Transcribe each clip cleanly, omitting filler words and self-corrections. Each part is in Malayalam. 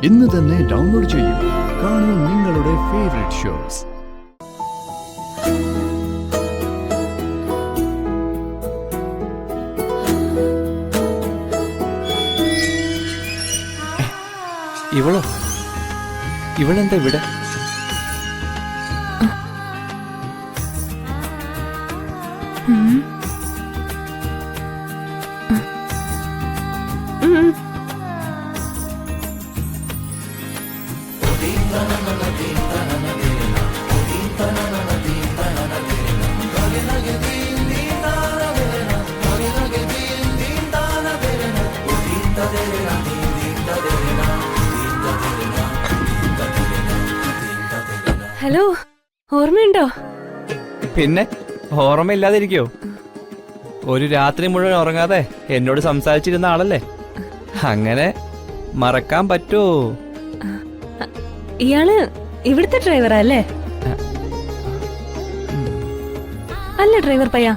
ഇന്ന് തന്നെ ഡൗൺലോഡ് ചെയ്യൂ. കാണൂ നിങ്ങളുടെ ഫേവറേറ്റ് ഷോസ്. ഇവളെന്താ ഇവിടെ? ഹലോ, ഓർമ്മയുണ്ടോ? പിന്നെ ഓർമ്മയില്ലാതിരിക്കോ? ഒരു രാത്രി മുഴുവൻ ഉറങ്ങാതെ എന്നോട് സംസാരിച്ചിരുന്ന ആളല്ലേ. അങ്ങനെ മറക്കാൻ പറ്റുമോ? ഇയാള് ഇവിടുത്തെ ഡ്രൈവറാ അല്ലേ? അല്ല ഡ്രൈവർ പയ്യ,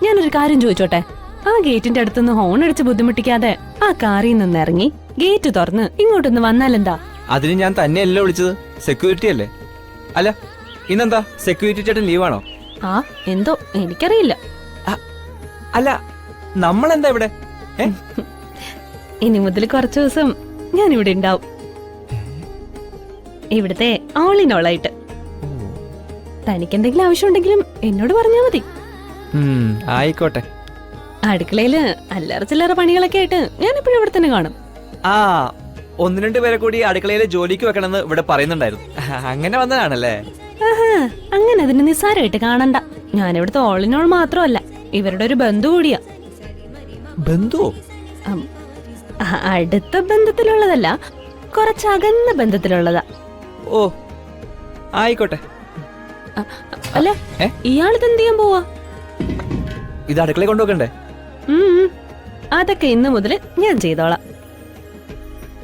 ഞാനൊരു കാര്യം ചോദിച്ചോട്ടെ. ആ ഗേറ്റിന്റെ അടുത്തുനിന്ന് ഹോൺ അടിച്ച് ബുദ്ധിമുട്ടിക്കാതെ ആ കാറിൽ നിന്ന് ഇറങ്ങി ഗേറ്റ് തുറന്ന് ഇങ്ങോട്ടൊന്ന് വന്നാലെന്താ? അതിന് ഞാൻ തന്നെയല്ലേ വിളിച്ചത്, സെക്യൂരിറ്റി അല്ലേ. അല്ല ഇന്നെന്താ സെക്യൂരിറ്റി ചേട്ടൻ ലീവാണോ? ആ എന്തോ എനിക്കറിയില്ല. അല്ല നമ്മളെന്താ ഇവിടെ? ഇനി മുതൽ കുറച്ചു ദിവസം ഞാൻ ഇവിടെ ഉണ്ടാവും, ഇവിടുത്തെ ഓളിനോളായിട്ട്. തനിക്ക് എന്തെങ്കിലും ആവശ്യമുണ്ടെങ്കിലും എന്നോട് പറഞ്ഞാ മതി. ആയിക്കോട്ടെ. അടുക്കളയില് അല്ലറ ചില്ലറ പണികളൊക്കെ ആയിട്ട് ഞാൻ എപ്പോഴും ഇവിടെ തന്നെ കാണും. ആ, 1-2 പേരെ കൂടി അടുക്കളയിലെ ജോലിക്ക് വെക്കണമെന്ന് ഇവിടെ പറയുന്നുണ്ടായിരുന്നു. അങ്ങനെ വന്നതാണല്ലേ? അങ്ങനെ അതിന് നിസ്സാരമായിട്ട് കാണണ്ട. ഞാൻ ഇവിടുത്തെ ഓളിനോൾ മാത്രമല്ല, ഇവരുടെ ഒരു ബന്ധു കൂടിയാ. ബന്ധുവോ? അടുത്ത ബന്ധത്തിലുള്ളതല്ല, കുറച്ചകന്ന ബന്ധത്തിലുള്ളതാ. ഓ ആയിക്കോട്ടെ. അല്ല ഇയാളിത് എന്ത് ചെയ്യാൻ പോവാ? ഇത് അടുക്കളയിൽ കൊണ്ടുവെക്കണ്ടേ? അതൊക്കെ ഇന്ന് മുതൽ ഞാൻ ചെയ്തോളാം.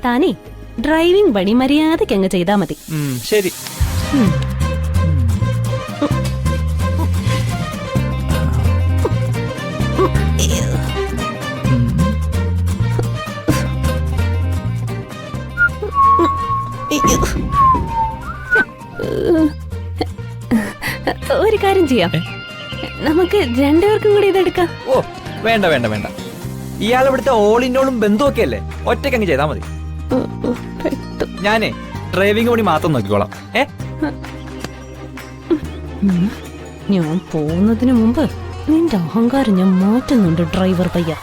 താനേ ഡ്രൈവിംഗ് പണി മര്യാദയ്ക്ക് അങ്ങ് ചെയ്താ മതി. ശരി. ഒരു കാര്യം ചെയ്യാം, നമുക്ക് രണ്ടുപേർക്കും കൂടി ഇതെടുക്കാം. ഓ വേണ്ട വേണ്ട വേണ്ട, ഇയാൾ ഇവിടുത്തെ ഓളിനോളും ബന്ധുവൊക്കെ അല്ലേ, ഒറ്റയ്ക്കങ്ങ് ചെയ്താൽ മതി. ഞാനേ ഡ്രൈവിംഗ് പണി മാത്രം നോക്കിക്കോളാം. ഞാൻ പോകുന്നതിന് മുമ്പ് നിന്റെ അഹങ്കാരം ഞാൻ മാറ്റുന്നുണ്ട് ഡ്രൈവർ പയ്യ.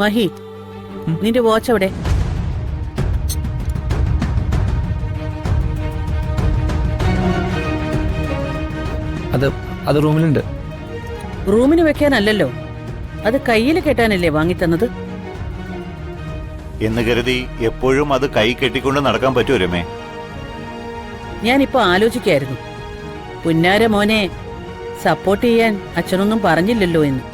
മഹി, നിന്റെ വാച്ച് എവിടെ? അത് റൂമിലുണ്ട്. റൂമിന് വെക്കാനല്ലല്ലോ, അത് കയ്യിൽ കെട്ടാനല്ലേ വാങ്ങിത്തന്നത്? എന്ന് കരുതി എപ്പോഴും അത് കൈ കെട്ടിക്കൊണ്ട് നടക്കാൻ പറ്റുമോ രമേ? ഞാനിപ്പോ ആലോചിക്കായിരുന്നു, പുന്നാര മോനെ സപ്പോർട്ട് ചെയ്യാൻ അച്ഛനൊന്നും പറഞ്ഞില്ലല്ലോ എന്ന്.